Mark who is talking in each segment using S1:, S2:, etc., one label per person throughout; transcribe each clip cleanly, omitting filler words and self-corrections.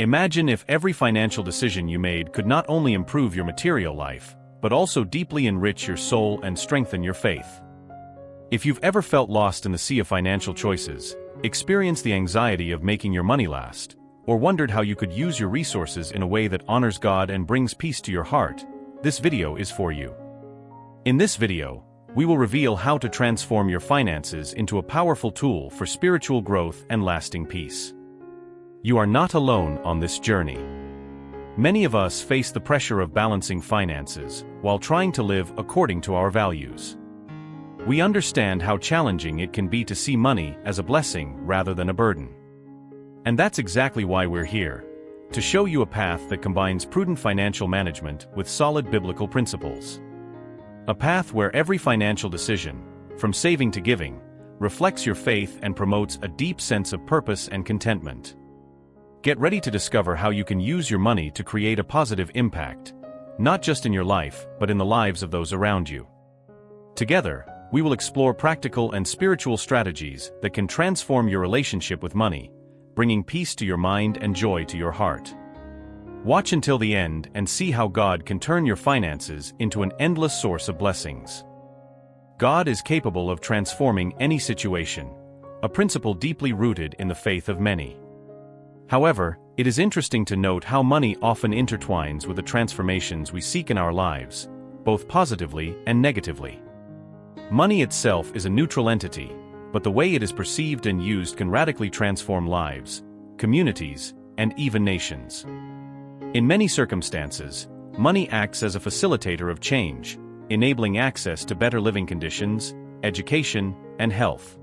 S1: Imagine if every financial decision you made could not only improve your material life, but also deeply enrich your soul and strengthen your faith. If you've ever felt lost in the sea of financial choices, experienced the anxiety of making your money last, or wondered how you could use your resources in a way that honors God and brings peace to your heart, this video is for you. In this video, we will reveal how to transform your finances into a powerful tool for spiritual growth and lasting peace. You are not alone on this journey. Many of us face the pressure of balancing finances while trying to live according to our values. We understand how challenging it can be to see money as a blessing rather than a burden. And that's exactly why we're here, to show you a path that combines prudent financial management with solid biblical principles. A path where every financial decision, from saving to giving, reflects your faith and promotes a deep sense of purpose and contentment. Get ready to discover how you can use your money to create a positive impact, not just in your life, but in the lives of those around you. Together, we will explore practical and spiritual strategies that can transform your relationship with money, bringing peace to your mind and joy to your heart. Watch until the end and see how God can turn your finances into an endless source of blessings. God is capable of transforming any situation, a principle deeply rooted in the faith of many. However, it is interesting to note how money often intertwines with the transformations we seek in our lives, both positively and negatively. Money itself is a neutral entity, but the way it is perceived and used can radically transform lives, communities, and even nations. In many circumstances, money acts as a facilitator of change, enabling access to better living conditions, education, and health.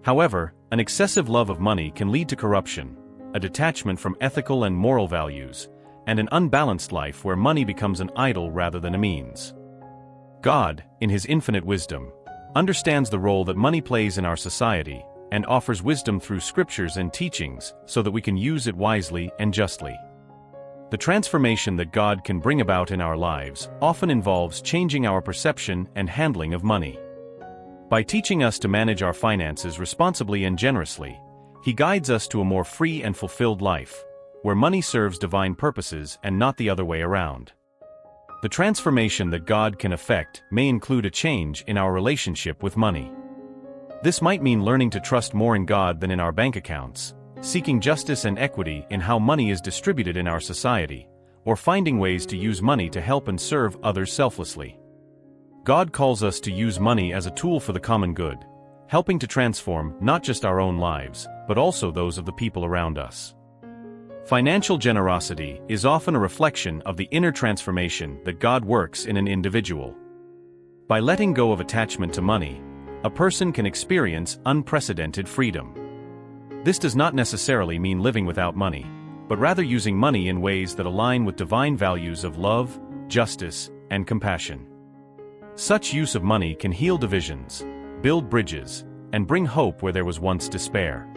S1: However, an excessive love of money can lead to corruption, a detachment from ethical and moral values, and an unbalanced life where money becomes an idol rather than a means. God, in His infinite wisdom, understands the role that money plays in our society and offers wisdom through scriptures and teachings so that we can use it wisely and justly. The transformation that God can bring about in our lives often involves changing our perception and handling of money. By teaching us to manage our finances responsibly and generously, He guides us to a more free and fulfilled life, where money serves divine purposes and not the other way around. The transformation that God can effect may include a change in our relationship with money. This might mean learning to trust more in God than in our bank accounts, seeking justice and equity in how money is distributed in our society, or finding ways to use money to help and serve others selflessly. God calls us to use money as a tool for the common good, helping to transform not just our own lives, but also those of the people around us. Financial generosity is often a reflection of the inner transformation that God works in an individual. By letting go of attachment to money, a person can experience unprecedented freedom. This does not necessarily mean living without money, but rather using money in ways that align with divine values of love, justice, and compassion. Such use of money can heal divisions, build bridges, and bring hope where there was once despair.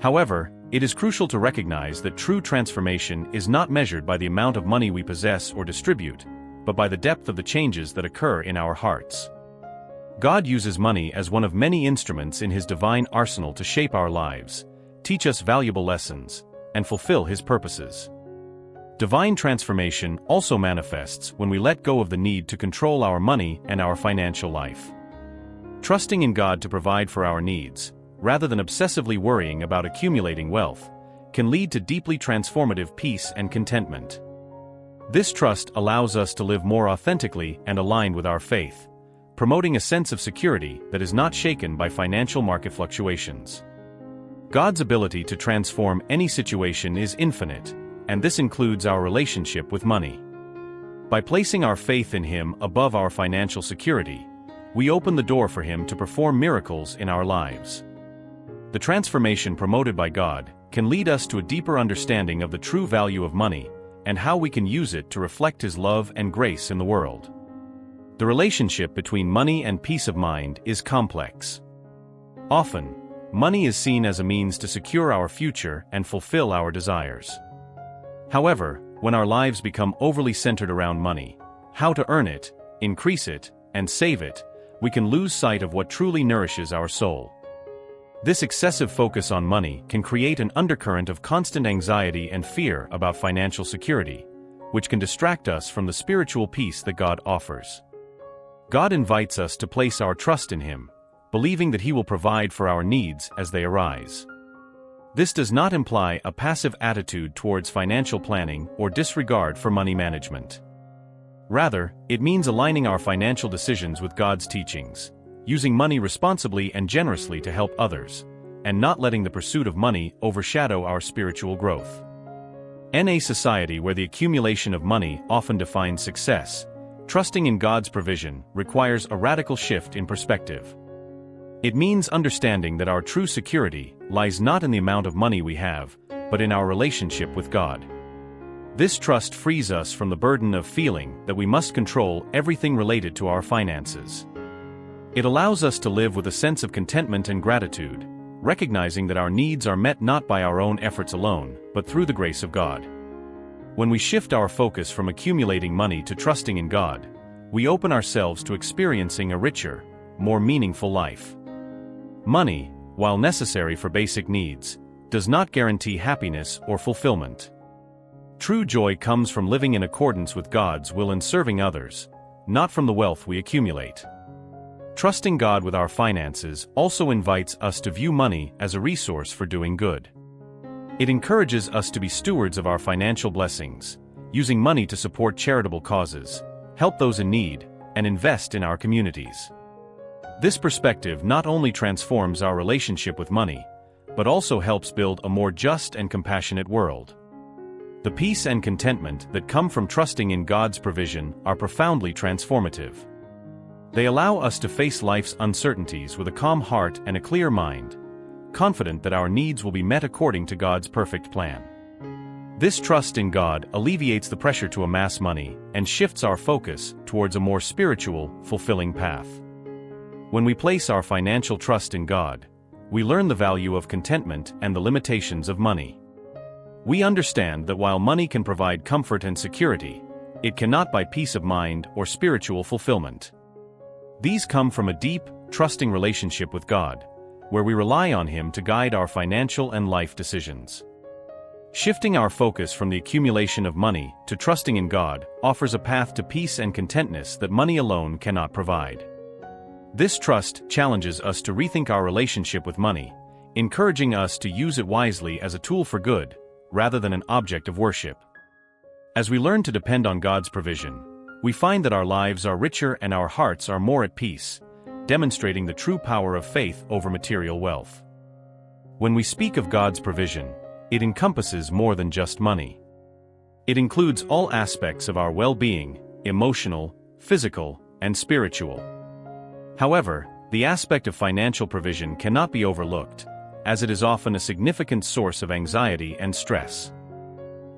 S1: However, it is crucial to recognize that true transformation is not measured by the amount of money we possess or distribute, but by the depth of the changes that occur in our hearts. God uses money as one of many instruments in His divine arsenal to shape our lives, teach us valuable lessons, and fulfill His purposes. Divine transformation also manifests when we let go of the need to control our money and our financial life. Trusting in God to provide for our needs, rather than obsessively worrying about accumulating wealth, can lead to deeply transformative peace and contentment. This trust allows us to live more authentically and aligned with our faith, promoting a sense of security that is not shaken by financial market fluctuations. God's ability to transform any situation is infinite, and this includes our relationship with money. By placing our faith in Him above our financial security, we open the door for Him to perform miracles in our lives. The transformation promoted by God can lead us to a deeper understanding of the true value of money and how we can use it to reflect His love and grace in the world. The relationship between money and peace of mind is complex. Often, money is seen as a means to secure our future and fulfill our desires. However, when our lives become overly centered around money, how to earn it, increase it, and save it, we can lose sight of what truly nourishes our soul. This excessive focus on money can create an undercurrent of constant anxiety and fear about financial security, which can distract us from the spiritual peace that God offers. God invites us to place our trust in Him, believing that He will provide for our needs as they arise. This does not imply a passive attitude towards financial planning or disregard for money management. Rather, it means aligning our financial decisions with God's teachings, using money responsibly and generously to help others, and not letting the pursuit of money overshadow our spiritual growth. In a society where the accumulation of money often defines success, trusting in God's provision requires a radical shift in perspective. It means understanding that our true security lies not in the amount of money we have, but in our relationship with God. This trust frees us from the burden of feeling that we must control everything related to our finances. It allows us to live with a sense of contentment and gratitude, recognizing that our needs are met not by our own efforts alone, but through the grace of God. When we shift our focus from accumulating money to trusting in God, we open ourselves to experiencing a richer, more meaningful life. Money, while necessary for basic needs, does not guarantee happiness or fulfillment. True joy comes from living in accordance with God's will and serving others, not from the wealth we accumulate. Trusting God with our finances also invites us to view money as a resource for doing good. It encourages us to be stewards of our financial blessings, using money to support charitable causes, help those in need, and invest in our communities. This perspective not only transforms our relationship with money, but also helps build a more just and compassionate world. The peace and contentment that come from trusting in God's provision are profoundly transformative. They allow us to face life's uncertainties with a calm heart and a clear mind, confident that our needs will be met according to God's perfect plan. This trust in God alleviates the pressure to amass money and shifts our focus towards a more spiritual, fulfilling path. When we place our financial trust in God, we learn the value of contentment and the limitations of money. We understand that while money can provide comfort and security, it cannot buy peace of mind or spiritual fulfillment. These come from a deep, trusting relationship with God, where we rely on Him to guide our financial and life decisions. Shifting our focus from the accumulation of money to trusting in God offers a path to peace and contentness that money alone cannot provide. This trust challenges us to rethink our relationship with money, encouraging us to use it wisely as a tool for good, rather than an object of worship. As we learn to depend on God's provision, we find that our lives are richer and our hearts are more at peace, demonstrating the true power of faith over material wealth. When we speak of God's provision, it encompasses more than just money. It includes all aspects of our well-being, emotional, physical, and spiritual. However, the aspect of financial provision cannot be overlooked, as it is often a significant source of anxiety and stress.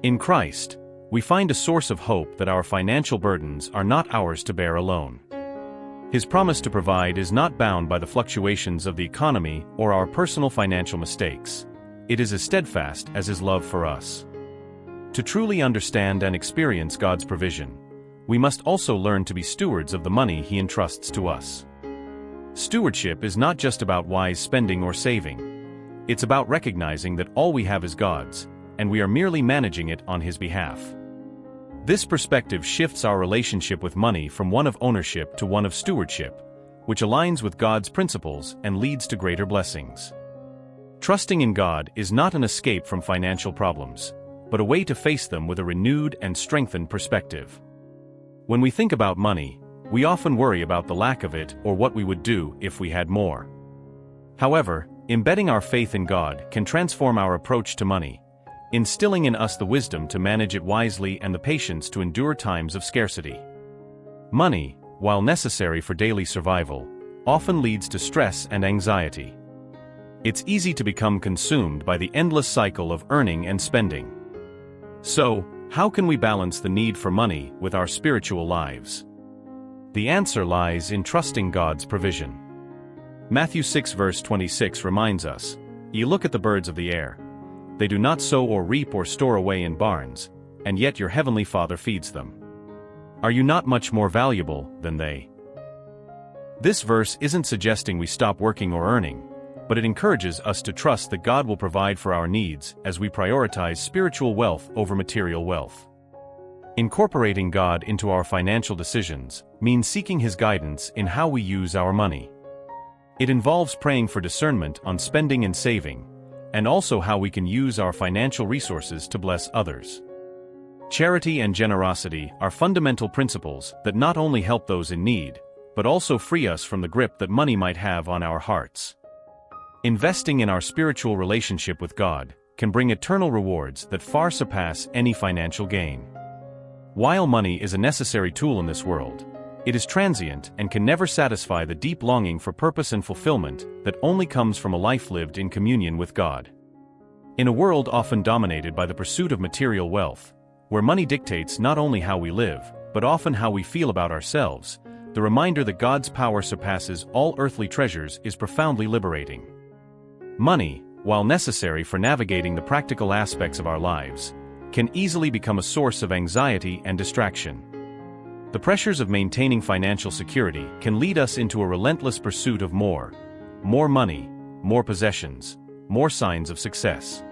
S1: In Christ, we find a source of hope that our financial burdens are not ours to bear alone. His promise to provide is not bound by the fluctuations of the economy or our personal financial mistakes. It is as steadfast as His love for us. To truly understand and experience God's provision, we must also learn to be stewards of the money He entrusts to us. Stewardship is not just about wise spending or saving. It's about recognizing that all we have is God's, and we are merely managing it on His behalf. This perspective shifts our relationship with money from one of ownership to one of stewardship, which aligns with God's principles and leads to greater blessings. Trusting in God is not an escape from financial problems, but a way to face them with a renewed and strengthened perspective. When we think about money, we often worry about the lack of it or what we would do if we had more. However, embedding our faith in God can transform our approach to money, instilling in us the wisdom to manage it wisely and the patience to endure times of scarcity. Money, while necessary for daily survival, often leads to stress and anxiety. It's easy to become consumed by the endless cycle of earning and spending. So, how can we balance the need for money with our spiritual lives? The answer lies in trusting God's provision. Matthew 6 verse 26 reminds us, "You look at the birds of the air. They do not sow or reap or store away in barns, and yet your heavenly Father feeds them. Are you not much more valuable than they?" This verse isn't suggesting we stop working or earning, but it encourages us to trust that God will provide for our needs as we prioritize spiritual wealth over material wealth. Incorporating God into our financial decisions means seeking His guidance in how we use our money. It involves praying for discernment on spending and saving, and also how we can use our financial resources to bless others. Charity and generosity are fundamental principles that not only help those in need, but also free us from the grip that money might have on our hearts. Investing in our spiritual relationship with God can bring eternal rewards that far surpass any financial gain. While money is a necessary tool in this world, it is transient and can never satisfy the deep longing for purpose and fulfillment that only comes from a life lived in communion with God. In a world often dominated by the pursuit of material wealth, where money dictates not only how we live, but often how we feel about ourselves, the reminder that God's power surpasses all earthly treasures is profoundly liberating. Money, while necessary for navigating the practical aspects of our lives, can easily become a source of anxiety and distraction. The pressures of maintaining financial security can lead us into a relentless pursuit of more money, more possessions, more signs of success.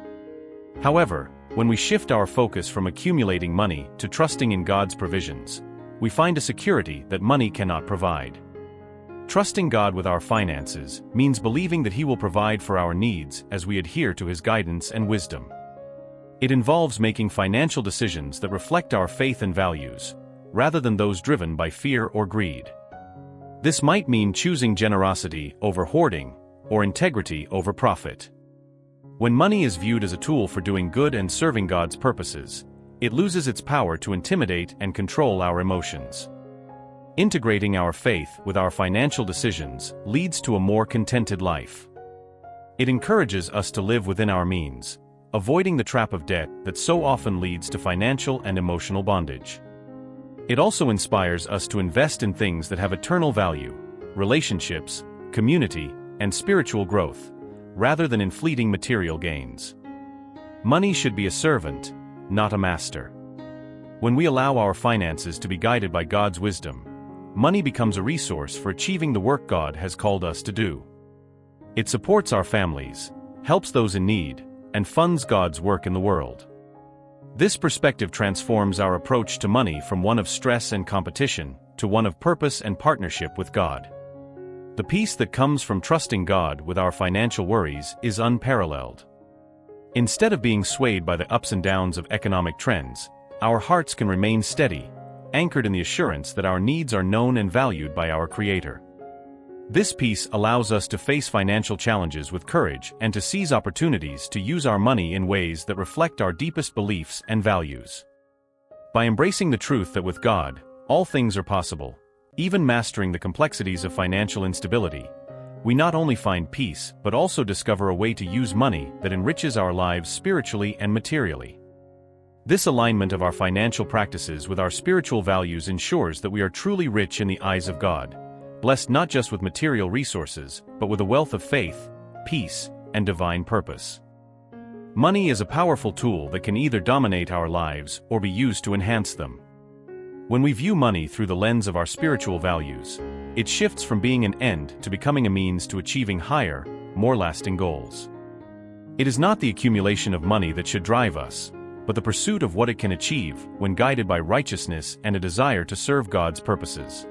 S1: However, when we shift our focus from accumulating money to trusting in God's provisions, we find a security that money cannot provide. Trusting God with our finances means believing that He will provide for our needs as we adhere to His guidance and wisdom. It involves making financial decisions that reflect our faith and values, rather than those driven by fear or greed. This might mean choosing generosity over hoarding, or integrity over profit. When money is viewed as a tool for doing good and serving God's purposes, it loses its power to intimidate and control our emotions. Integrating our faith with our financial decisions leads to a more contented life. It encourages us to live within our means, avoiding the trap of debt that so often leads to financial and emotional bondage. It also inspires us to invest in things that have eternal value, relationships, community, and spiritual growth, rather than in fleeting material gains. Money should be a servant, not a master. When we allow our finances to be guided by God's wisdom, money becomes a resource for achieving the work God has called us to do. It supports our families, helps those in need, and funds God's work in the world. This perspective transforms our approach to money from one of stress and competition to one of purpose and partnership with God. The peace that comes from trusting God with our financial worries is unparalleled. Instead of being swayed by the ups and downs of economic trends, our hearts can remain steady, anchored in the assurance that our needs are known and valued by our Creator. This peace allows us to face financial challenges with courage and to seize opportunities to use our money in ways that reflect our deepest beliefs and values. By embracing the truth that with God, all things are possible, even mastering the complexities of financial instability, we not only find peace but also discover a way to use money that enriches our lives spiritually and materially. This alignment of our financial practices with our spiritual values ensures that we are truly rich in the eyes of God, blessed not just with material resources, but with a wealth of faith, peace, and divine purpose. Money is a powerful tool that can either dominate our lives or be used to enhance them. When we view money through the lens of our spiritual values, it shifts from being an end to becoming a means to achieving higher, more lasting goals. It is not the accumulation of money that should drive us, but the pursuit of what it can achieve when guided by righteousness and a desire to serve God's purposes.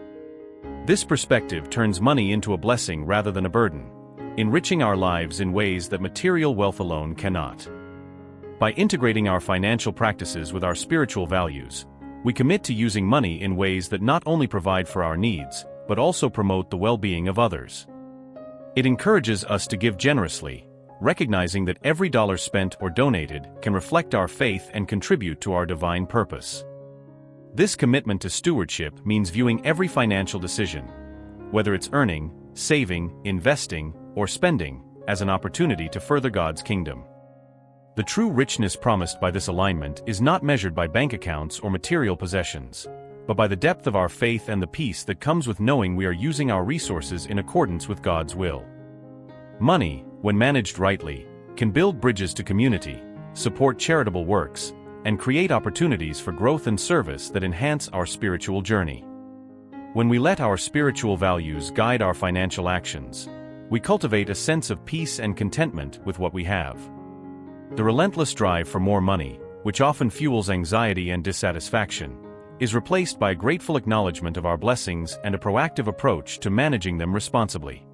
S1: This perspective turns money into a blessing rather than a burden, enriching our lives in ways that material wealth alone cannot. By integrating our financial practices with our spiritual values, we commit to using money in ways that not only provide for our needs, but also promote the well-being of others. It encourages us to give generously, recognizing that every dollar spent or donated can reflect our faith and contribute to our divine purpose. This commitment to stewardship means viewing every financial decision, whether it's earning, saving, investing, or spending, as an opportunity to further God's kingdom. The true richness promised by this alignment is not measured by bank accounts or material possessions, but by the depth of our faith and the peace that comes with knowing we are using our resources in accordance with God's will. Money, when managed rightly, can build bridges to community, support charitable works, and create opportunities for growth and service that enhance our spiritual journey. When we let our spiritual values guide our financial actions, we cultivate a sense of peace and contentment with what we have. The relentless drive for more money, which often fuels anxiety and dissatisfaction, is replaced by a grateful acknowledgement of our blessings and a proactive approach to managing them responsibly.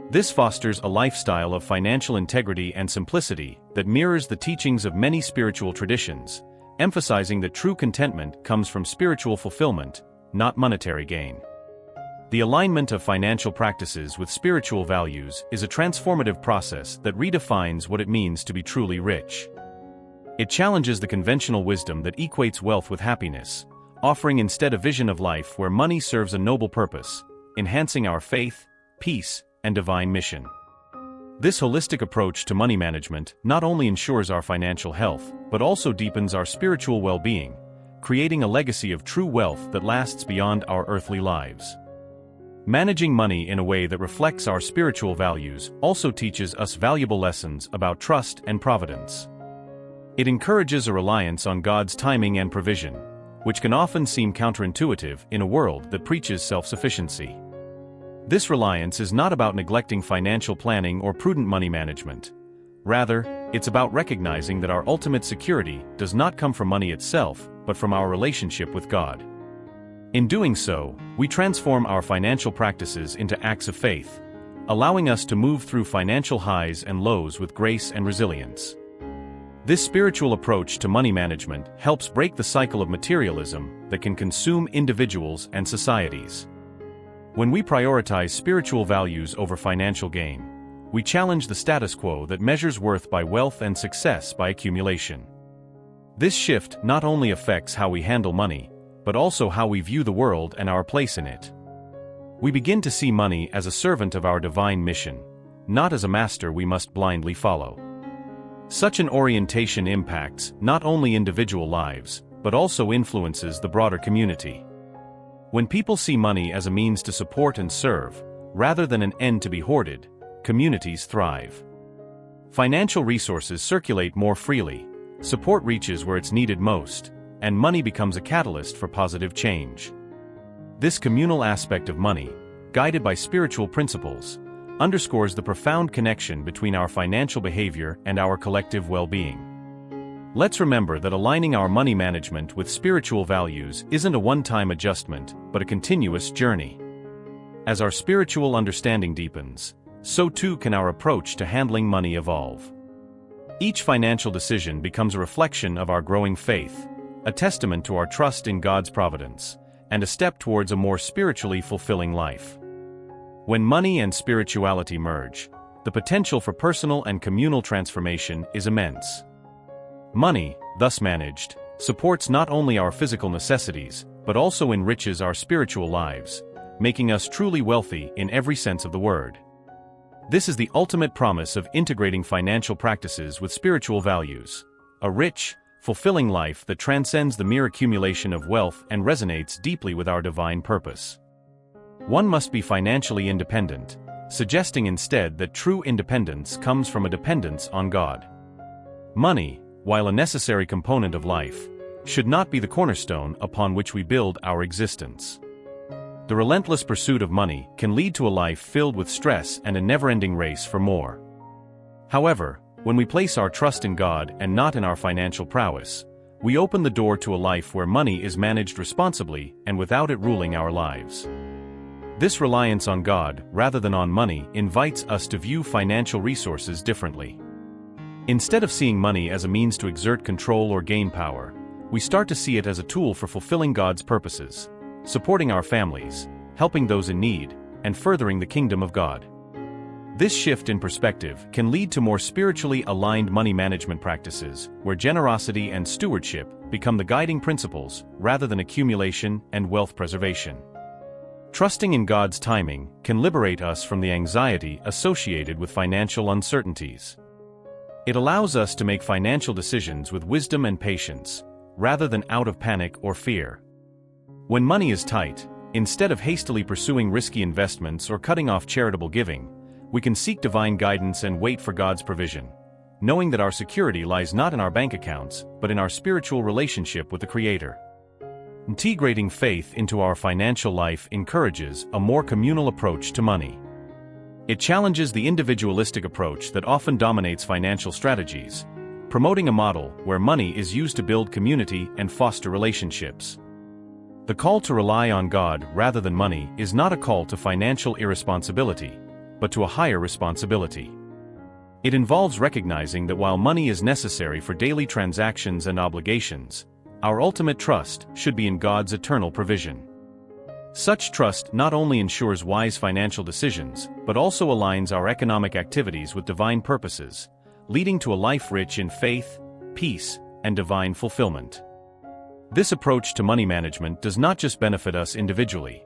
S1: This fosters a lifestyle of financial integrity and simplicity that mirrors the teachings of many spiritual traditions, emphasizing that true contentment comes from spiritual fulfillment, not monetary gain. The alignment of financial practices with spiritual values is a transformative process that redefines what it means to be truly rich. It challenges the conventional wisdom that equates wealth with happiness, offering instead a vision of life where money serves a noble purpose, enhancing our faith, peace, and divine mission. This holistic approach to money management not only ensures our financial health, but also deepens our spiritual well-being, creating a legacy of true wealth that lasts beyond our earthly lives. Managing money in a way that reflects our spiritual values also teaches us valuable lessons about trust and providence. It encourages a reliance on God's timing and provision, which can often seem counterintuitive in a world that preaches self-sufficiency. This reliance is not about neglecting financial planning or prudent money management. Rather, it's about recognizing that our ultimate security does not come from money itself, but from our relationship with God. In doing so, we transform our financial practices into acts of faith, allowing us to move through financial highs and lows with grace and resilience. This spiritual approach to money management helps break the cycle of materialism that can consume individuals and societies. When we prioritize spiritual values over financial gain, we challenge the status quo that measures worth by wealth and success by accumulation. This shift not only affects how we handle money, but also how we view the world and our place in it. We begin to see money as a servant of our divine mission, not as a master we must blindly follow. Such an orientation impacts not only individual lives, but also influences the broader community. When people see money as a means to support and serve, rather than an end to be hoarded, communities thrive. Financial resources circulate more freely, support reaches where it's needed most, and money becomes a catalyst for positive change. This communal aspect of money, guided by spiritual principles, underscores the profound connection between our financial behavior and our collective well-being. Let's remember that aligning our money management with spiritual values isn't a one-time adjustment, but a continuous journey. As our spiritual understanding deepens, so too can our approach to handling money evolve. Each financial decision becomes a reflection of our growing faith, a testament to our trust in God's providence, and a step towards a more spiritually fulfilling life. When money and spirituality merge, the potential for personal and communal transformation is immense. Money, thus managed, supports not only our physical necessities, but also enriches our spiritual lives, making us truly wealthy in every sense of the word. This is the ultimate promise of integrating financial practices with spiritual values, a rich, fulfilling life that transcends the mere accumulation of wealth and resonates deeply with our divine purpose. One must be financially independent, suggesting instead that true independence comes from a dependence on God. Money, while a necessary component of life, should not be the cornerstone upon which we build our existence. The relentless pursuit of money can lead to a life filled with stress and a never-ending race for more. However, when we place our trust in God and not in our financial prowess, we open the door to a life where money is managed responsibly and without it ruling our lives. This reliance on God, rather than on money, invites us to view financial resources differently. Instead of seeing money as a means to exert control or gain power, we start to see it as a tool for fulfilling God's purposes, supporting our families, helping those in need, and furthering the kingdom of God. This shift in perspective can lead to more spiritually aligned money management practices, where generosity and stewardship become the guiding principles rather than accumulation and wealth preservation. Trusting in God's timing can liberate us from the anxiety associated with financial uncertainties. It allows us to make financial decisions with wisdom and patience, rather than out of panic or fear. When money is tight, instead of hastily pursuing risky investments or cutting off charitable giving, we can seek divine guidance and wait for God's provision, knowing that our security lies not in our bank accounts, but in our spiritual relationship with the Creator. Integrating faith into our financial life encourages a more communal approach to money. It challenges the individualistic approach that often dominates financial strategies, promoting a model where money is used to build community and foster relationships. The call to rely on God rather than money is not a call to financial irresponsibility, but to a higher responsibility. It involves recognizing that while money is necessary for daily transactions and obligations, our ultimate trust should be in God's eternal provision. Such trust not only ensures wise financial decisions, but also aligns our economic activities with divine purposes, leading to a life rich in faith, peace, and divine fulfillment. This approach to money management does not just benefit us individually.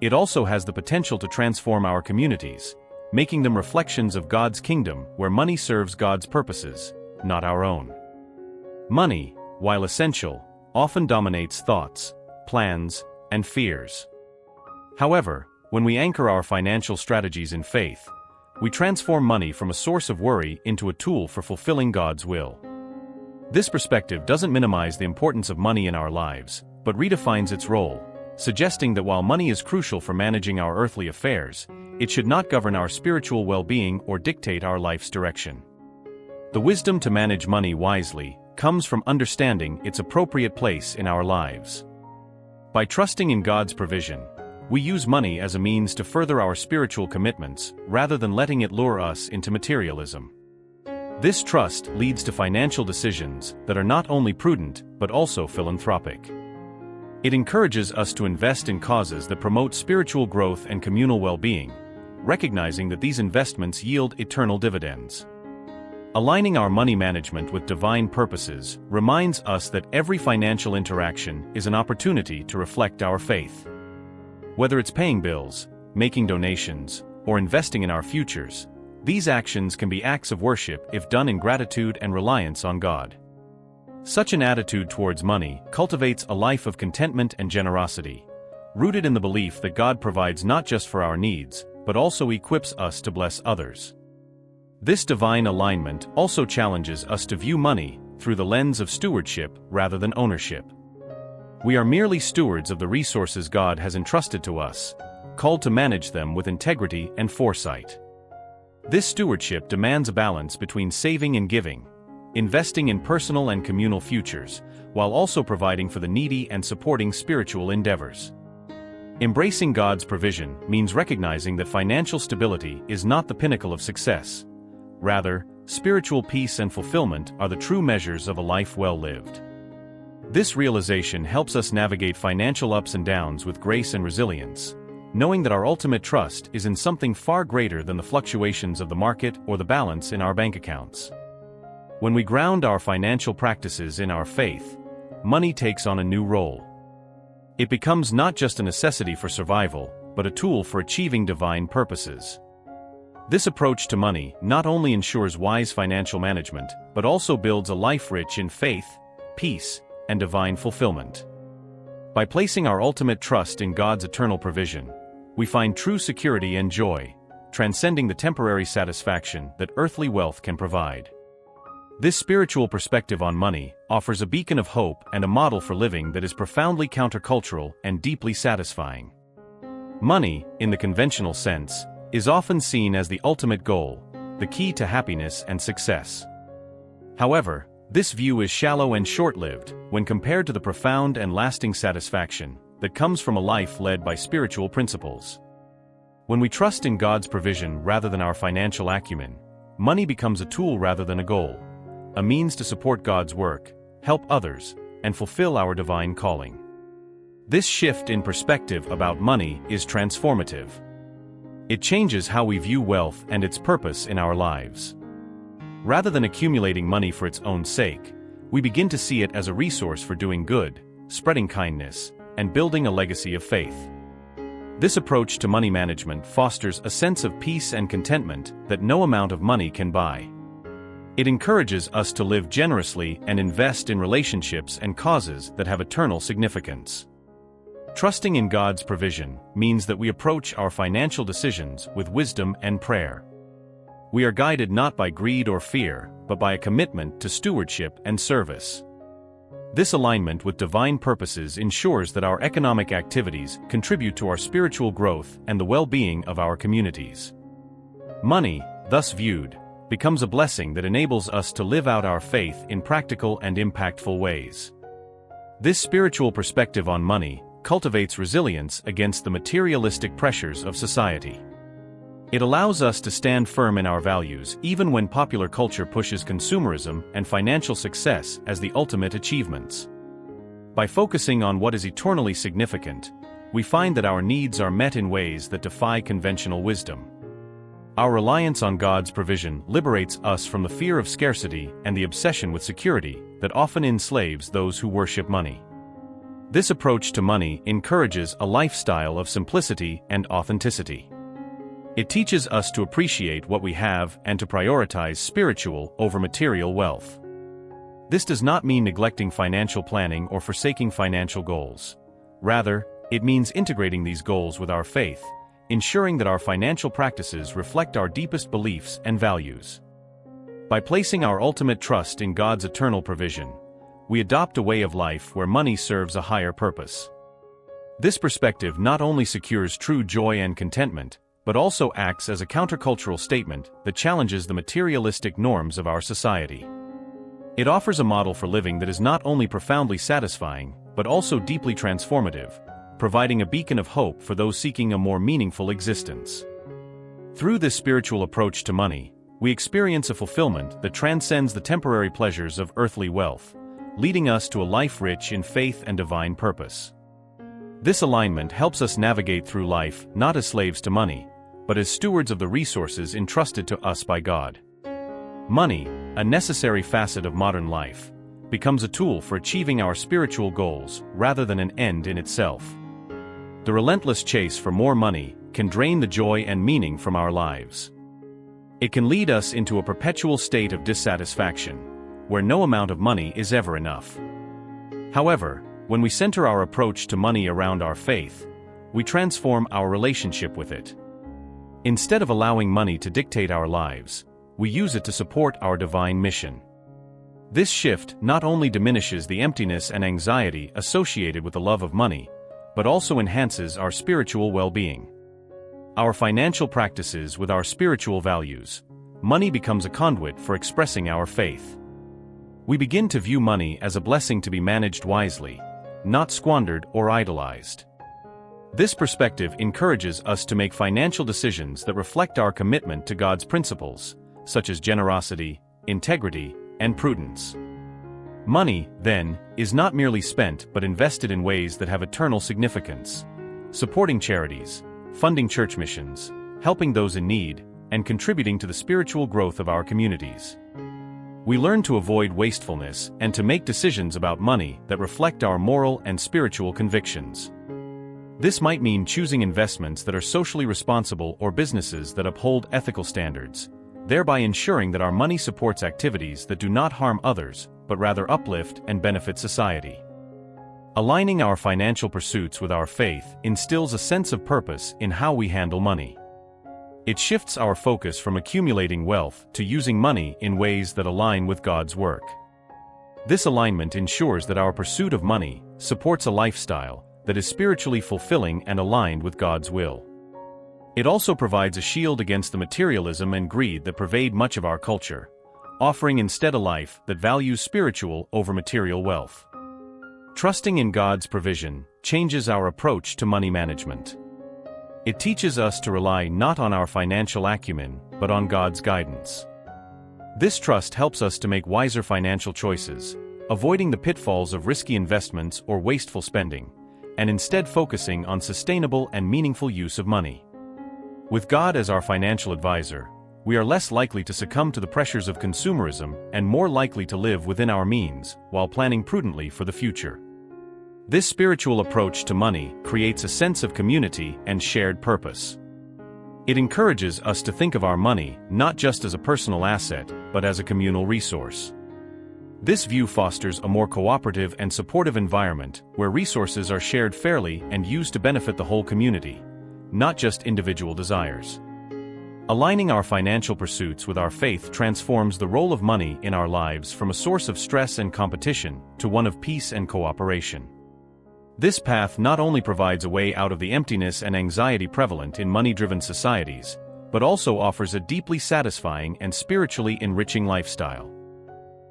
S1: It also has the potential to transform our communities, making them reflections of God's kingdom where money serves God's purposes, not our own. Money, while essential, often dominates thoughts, plans, and fears. However, when we anchor our financial strategies in faith, we transform money from a source of worry into a tool for fulfilling God's will. This perspective doesn't minimize the importance of money in our lives, but redefines its role, suggesting that while money is crucial for managing our earthly affairs, it should not govern our spiritual well-being or dictate our life's direction. The wisdom to manage money wisely comes from understanding its appropriate place in our lives. By trusting in God's provision, we use money as a means to further our spiritual commitments rather than letting it lure us into materialism. This trust leads to financial decisions that are not only prudent but also philanthropic. It encourages us to invest in causes that promote spiritual growth and communal well-being, recognizing that these investments yield eternal dividends. Aligning our money management with divine purposes reminds us that every financial interaction is an opportunity to reflect our faith. Whether it's paying bills, making donations, or investing in our futures, these actions can be acts of worship if done in gratitude and reliance on God. Such an attitude towards money cultivates a life of contentment and generosity, rooted in the belief that God provides not just for our needs, but also equips us to bless others. This divine alignment also challenges us to view money through the lens of stewardship rather than ownership. We are merely stewards of the resources God has entrusted to us, called to manage them with integrity and foresight. This stewardship demands a balance between saving and giving, investing in personal and communal futures, while also providing for the needy and supporting spiritual endeavors. Embracing God's provision means recognizing that financial stability is not the pinnacle of success. Rather, spiritual peace and fulfillment are the true measures of a life well lived. This realization helps us navigate financial ups and downs with grace and resilience, knowing that our ultimate trust is in something far greater than the fluctuations of the market or the balance in our bank accounts. When we ground our financial practices in our faith, money takes on a new role. It becomes not just a necessity for survival, but a tool for achieving divine purposes. This approach to money not only ensures wise financial management, but also builds a life rich in faith, peace, and divine fulfillment. By placing our ultimate trust in God's eternal provision, we find true security and joy, transcending the temporary satisfaction that earthly wealth can provide. This spiritual perspective on money offers a beacon of hope and a model for living that is profoundly countercultural and deeply satisfying. Money, in the conventional sense, is often seen as the ultimate goal, the key to happiness and success. However, this view is shallow and short-lived when compared to the profound and lasting satisfaction that comes from a life led by spiritual principles. When we trust in God's provision rather than our financial acumen, money becomes a tool rather than a goal, a means to support God's work, help others, and fulfill our divine calling. This shift in perspective about money is transformative. It changes how we view wealth and its purpose in our lives. Rather than accumulating money for its own sake, we begin to see it as a resource for doing good, spreading kindness, and building a legacy of faith. This approach to money management fosters a sense of peace and contentment that no amount of money can buy. It encourages us to live generously and invest in relationships and causes that have eternal significance. Trusting in God's provision means that we approach our financial decisions with wisdom and prayer. We are guided not by greed or fear, but by a commitment to stewardship and service. This alignment with divine purposes ensures that our economic activities contribute to our spiritual growth and the well-being of our communities. Money, thus viewed, becomes a blessing that enables us to live out our faith in practical and impactful ways. This spiritual perspective on money cultivates resilience against the materialistic pressures of society. It allows us to stand firm in our values even when popular culture pushes consumerism and financial success as the ultimate achievements. By focusing on what is eternally significant, we find that our needs are met in ways that defy conventional wisdom. Our reliance on God's provision liberates us from the fear of scarcity and the obsession with security that often enslaves those who worship money. This approach to money encourages a lifestyle of simplicity and authenticity. It teaches us to appreciate what we have and to prioritize spiritual over material wealth. This does not mean neglecting financial planning or forsaking financial goals. Rather, it means integrating these goals with our faith, ensuring that our financial practices reflect our deepest beliefs and values. By placing our ultimate trust in God's eternal provision, we adopt a way of life where money serves a higher purpose. This perspective not only secures true joy and contentment, but also acts as a countercultural statement that challenges the materialistic norms of our society. It offers a model for living that is not only profoundly satisfying, but also deeply transformative, providing a beacon of hope for those seeking a more meaningful existence. Through this spiritual approach to money, we experience a fulfillment that transcends the temporary pleasures of earthly wealth, leading us to a life rich in faith and divine purpose. This alignment helps us navigate through life not as slaves to money, but as stewards of the resources entrusted to us by God. Money, a necessary facet of modern life, becomes a tool for achieving our spiritual goals rather than an end in itself. The relentless chase for more money can drain the joy and meaning from our lives. It can lead us into a perpetual state of dissatisfaction, where no amount of money is ever enough. However, when we center our approach to money around our faith, we transform our relationship with it. Instead of allowing money to dictate our lives, we use it to support our divine mission. This shift not only diminishes the emptiness and anxiety associated with the love of money, but also enhances our spiritual well-being. Our financial practices with our spiritual values, money becomes a conduit for expressing our faith. We begin to view money as a blessing to be managed wisely, not squandered or idolized. This perspective encourages us to make financial decisions that reflect our commitment to God's principles, such as generosity, integrity, and prudence. Money, then, is not merely spent but invested in ways that have eternal significance, supporting charities, funding church missions, helping those in need, and contributing to the spiritual growth of our communities. We learn to avoid wastefulness and to make decisions about money that reflect our moral and spiritual convictions. This might mean choosing investments that are socially responsible or businesses that uphold ethical standards, thereby ensuring that our money supports activities that do not harm others, but rather uplift and benefit society. Aligning our financial pursuits with our faith instills a sense of purpose in how we handle money. It shifts our focus from accumulating wealth to using money in ways that align with God's work. This alignment ensures that our pursuit of money supports a lifestyle that is spiritually fulfilling and aligned with God's will. It also provides a shield against the materialism and greed that pervade much of our culture, offering instead a life that values spiritual over material wealth. Trusting in God's provision changes our approach to money management. It teaches us to rely not on our financial acumen, but on God's guidance. This trust helps us to make wiser financial choices, avoiding the pitfalls of risky investments or wasteful spending, and instead focusing on sustainable and meaningful use of money. With God as our financial advisor, we are less likely to succumb to the pressures of consumerism and more likely to live within our means while planning prudently for the future. This spiritual approach to money creates a sense of community and shared purpose. It encourages us to think of our money not just as a personal asset, but as a communal resource. This view fosters a more cooperative and supportive environment where resources are shared fairly and used to benefit the whole community, not just individual desires. Aligning our financial pursuits with our faith transforms the role of money in our lives from a source of stress and competition to one of peace and cooperation. This path not only provides a way out of the emptiness and anxiety prevalent in money-driven societies, but also offers a deeply satisfying and spiritually enriching lifestyle.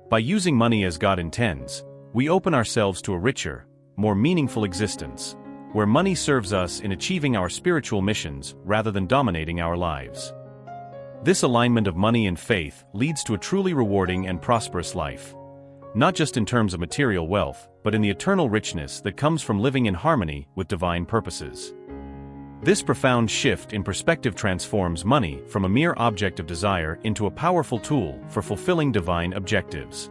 S1: By using money as God intends, we open ourselves to a richer, more meaningful existence, where money serves us in achieving our spiritual missions rather than dominating our lives. This alignment of money and faith leads to a truly rewarding and prosperous life, not just in terms of material wealth, but in the eternal richness that comes from living in harmony with divine purposes. This profound shift in perspective transforms money from a mere object of desire into a powerful tool for fulfilling divine objectives.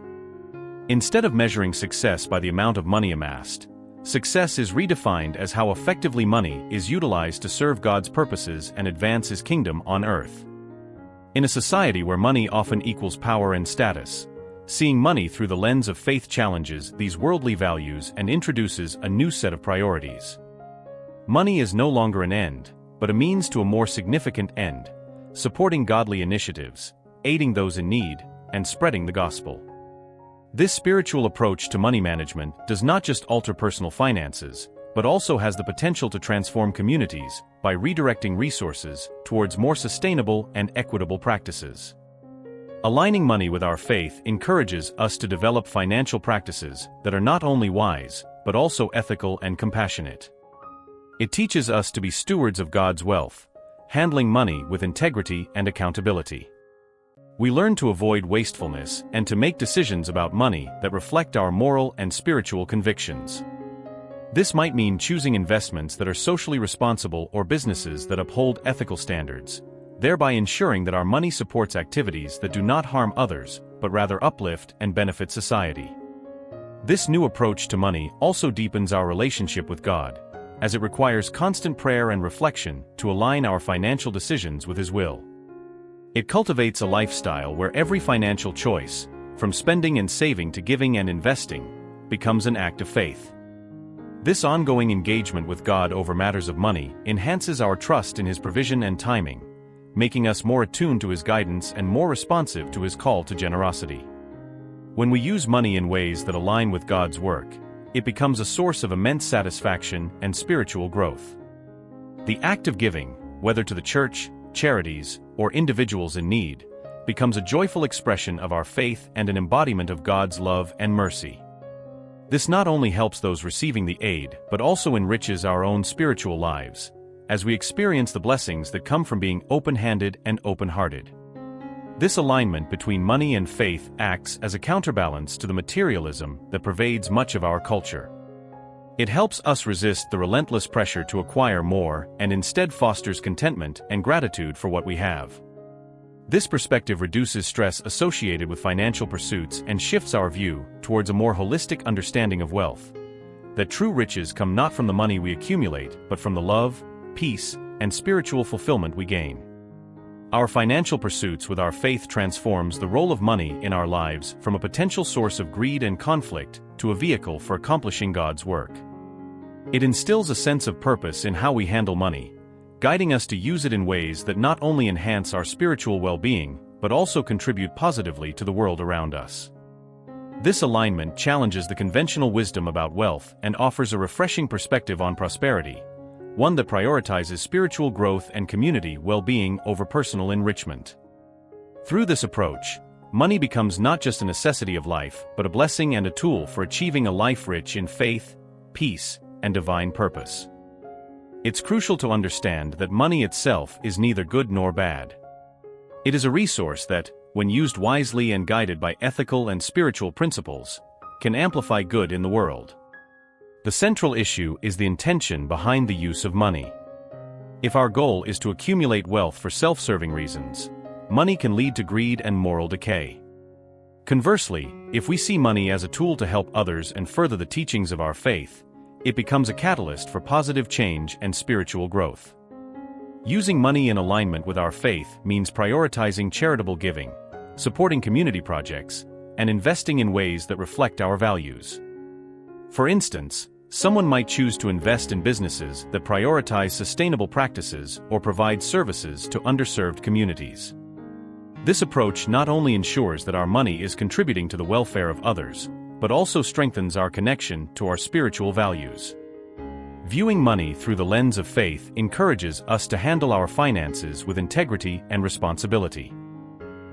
S1: Instead of measuring success by the amount of money amassed, success is redefined as how effectively money is utilized to serve God's purposes and advance His kingdom on earth. In a society where money often equals power and status, seeing money through the lens of faith challenges these worldly values and introduces a new set of priorities. Money is no longer an end, but a means to a more significant end, supporting godly initiatives, aiding those in need, and spreading the gospel. This spiritual approach to money management does not just alter personal finances, but also has the potential to transform communities by redirecting resources towards more sustainable and equitable practices. Aligning money with our faith encourages us to develop financial practices that are not only wise, but also ethical and compassionate. It teaches us to be stewards of God's wealth, handling money with integrity and accountability. We learn to avoid wastefulness and to make decisions about money that reflect our moral and spiritual convictions. This might mean choosing investments that are socially responsible or businesses that uphold ethical standards, thereby ensuring that our money supports activities that do not harm others, but rather uplift and benefit society. This new approach to money also deepens our relationship with God, as it requires constant prayer and reflection to align our financial decisions with His will. It cultivates a lifestyle where every financial choice, from spending and saving to giving and investing, becomes an act of faith. This ongoing engagement with God over matters of money enhances our trust in His provision and timing, making us more attuned to His guidance and more responsive to His call to generosity. When we use money in ways that align with God's work, it becomes a source of immense satisfaction and spiritual growth. The act of giving, whether to the church, charities, or individuals in need, becomes a joyful expression of our faith and an embodiment of God's love and mercy. This not only helps those receiving the aid, but also enriches our own spiritual lives, as we experience the blessings that come from being open-handed and open-hearted. This alignment between money and faith acts as a counterbalance to the materialism that pervades much of our culture. It helps us resist the relentless pressure to acquire more and instead fosters contentment and gratitude for what we have. This perspective reduces stress associated with financial pursuits and shifts our view towards a more holistic understanding of wealth. That true riches come not from the money we accumulate, but from the love, peace, and spiritual fulfillment we gain. Our financial pursuits with our faith transforms the role of money in our lives from a potential source of greed and conflict to a vehicle for accomplishing God's work. It instills a sense of purpose in how we handle money, guiding us to use it in ways that not only enhance our spiritual well-being, but also contribute positively to the world around us. This alignment challenges the conventional wisdom about wealth and offers a refreshing perspective on prosperity, one that prioritizes spiritual growth and community well-being over personal enrichment. Through this approach, money becomes not just a necessity of life, but a blessing and a tool for achieving a life rich in faith, peace, and divine purpose. It's crucial to understand that money itself is neither good nor bad. It is a resource that, when used wisely and guided by ethical and spiritual principles, can amplify good in the world. The central issue is the intention behind the use of money. If our goal is to accumulate wealth for self-serving reasons, money can lead to greed and moral decay. Conversely, if we see money as a tool to help others and further the teachings of our faith, it becomes a catalyst for positive change and spiritual growth. Using money in alignment with our faith means prioritizing charitable giving, supporting community projects, and investing in ways that reflect our values. For instance, someone might choose to invest in businesses that prioritize sustainable practices or provide services to underserved communities. This approach not only ensures that our money is contributing to the welfare of others, but also strengthens our connection to our spiritual values. Viewing money through the lens of faith encourages us to handle our finances with integrity and responsibility.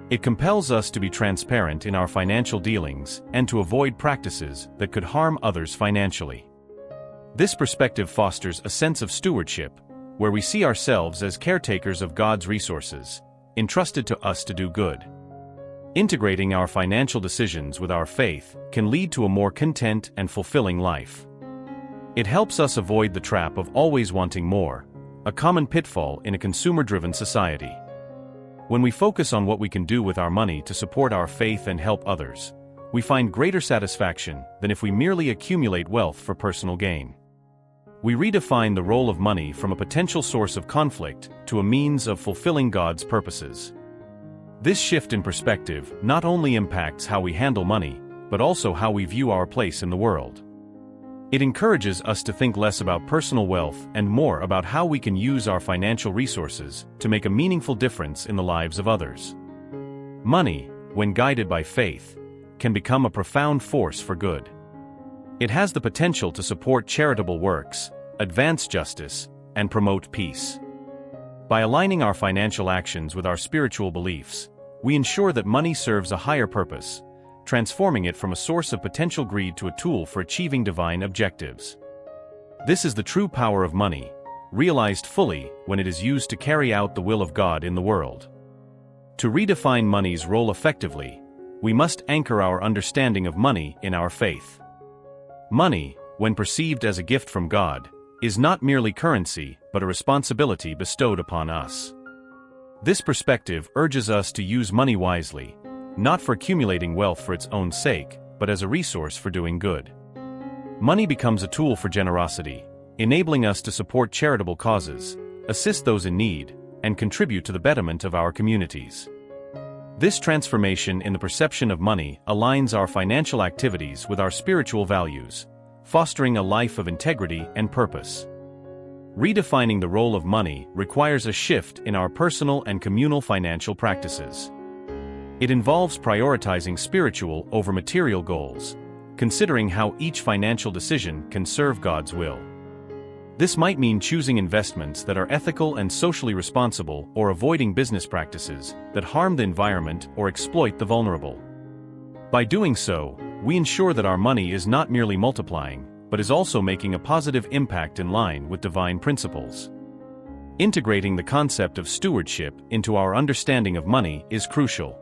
S1: It compels us to be transparent in our financial dealings and to avoid practices that could harm others financially. This perspective fosters a sense of stewardship, where we see ourselves as caretakers of God's resources, entrusted to us to do good. Integrating our financial decisions with our faith can lead to a more content and fulfilling life. It helps us avoid the trap of always wanting more, a common pitfall in a consumer-driven society. When we focus on what we can do with our money to support our faith and help others, we find greater satisfaction than if we merely accumulate wealth for personal gain. We redefine the role of money from a potential source of conflict to a means of fulfilling God's purposes. This shift in perspective not only impacts how we handle money, but also how we view our place in the world. It encourages us to think less about personal wealth and more about how we can use our financial resources to make a meaningful difference in the lives of others. Money, when guided by faith, can become a profound force for good. It has the potential to support charitable works, advance justice, and promote peace. By aligning our financial actions with our spiritual beliefs, we ensure that money serves a higher purpose, transforming it from a source of potential greed to a tool for achieving divine objectives. This is the true power of money, realized fully when it is used to carry out the will of God in the world. To redefine money's role effectively, we must anchor our understanding of money in our faith. Money, when perceived as a gift from God, is not merely currency but a responsibility bestowed upon us. This perspective urges us to use money wisely, not for accumulating wealth for its own sake, but as a resource for doing good. Money becomes a tool for generosity, enabling us to support charitable causes, assist those in need, and contribute to the betterment of our communities. This transformation in the perception of money aligns our financial activities with our spiritual values, fostering a life of integrity and purpose. Redefining the role of money requires a shift in our personal and communal financial practices. It involves prioritizing spiritual over material goals, considering how each financial decision can serve God's will. This might mean choosing investments that are ethical and socially responsible or avoiding business practices that harm the environment or exploit the vulnerable. By doing so, we ensure that our money is not merely multiplying, but is also making a positive impact in line with divine principles. Integrating the concept of stewardship into our understanding of money is crucial.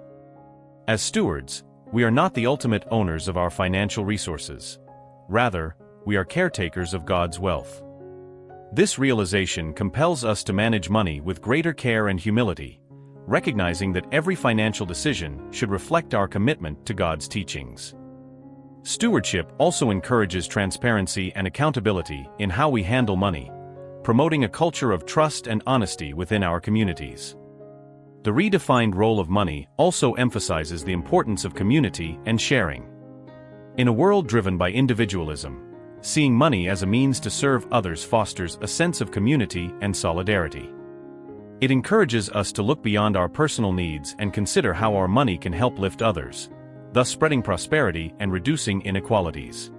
S1: As stewards, we are not the ultimate owners of our financial resources. Rather, we are caretakers of God's wealth. This realization compels us to manage money with greater care and humility, recognizing that every financial decision should reflect our commitment to God's teachings. Stewardship also encourages transparency and accountability in how we handle money, promoting a culture of trust and honesty within our communities. The redefined role of money also emphasizes the importance of community and sharing. In a world driven by individualism, seeing money as a means to serve others fosters a sense of community and solidarity. It encourages us to look beyond our personal needs and consider how our money can help lift others, thus spreading prosperity and reducing inequalities.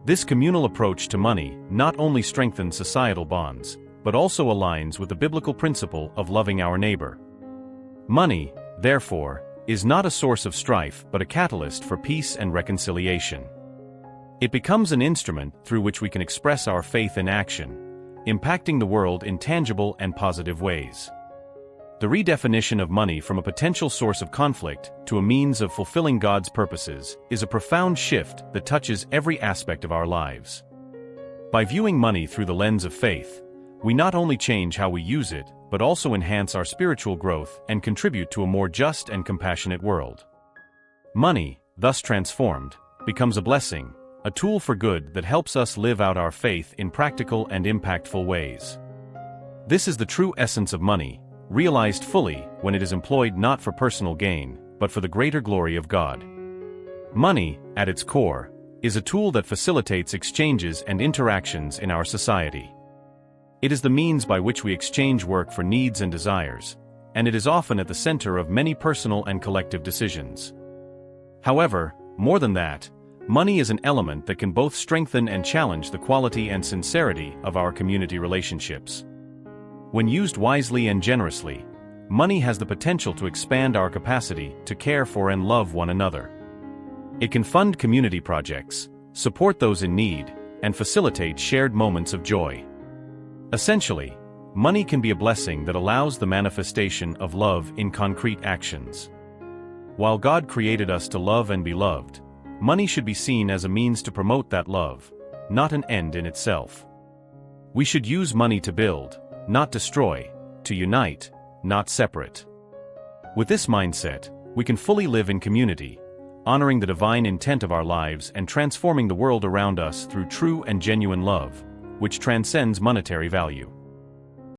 S1: This communal approach to money not only strengthens societal bonds, but also aligns with the biblical principle of loving our neighbor. Money, therefore, is not a source of strife but a catalyst for peace and reconciliation. It becomes an instrument through which we can express our faith in action, impacting the world in tangible and positive ways. The redefinition of money from a potential source of conflict to a means of fulfilling God's purposes is a profound shift that touches every aspect of our lives. By viewing money through the lens of faith, we not only change how we use it, but also enhance our spiritual growth and contribute to a more just and compassionate world. Money, thus transformed, becomes a blessing, a tool for good that helps us live out our faith in practical and impactful ways. This is the true essence of money, realized fully when it is employed not for personal gain, but for the greater glory of God. Money, at its core, is a tool that facilitates exchanges and interactions in our society. It is the means by which we exchange work for needs and desires, and it is often at the center of many personal and collective decisions. However, more than that, Money is an element that can both strengthen and challenge the quality and sincerity of our community relationships. When used wisely and generously, money has the potential to expand our capacity to care for and love one another. It can fund community projects, support those in need, and facilitate shared moments of joy. Essentially, money can be a blessing that allows the manifestation of love in concrete actions. While God created us to love and be loved, money should be seen as a means to promote that love, not an end in itself. We should use money to build, not destroy, to unite, not separate. With this mindset, we can fully live in community, honoring the divine intent of our lives and transforming the world around us through true and genuine love, which transcends monetary value.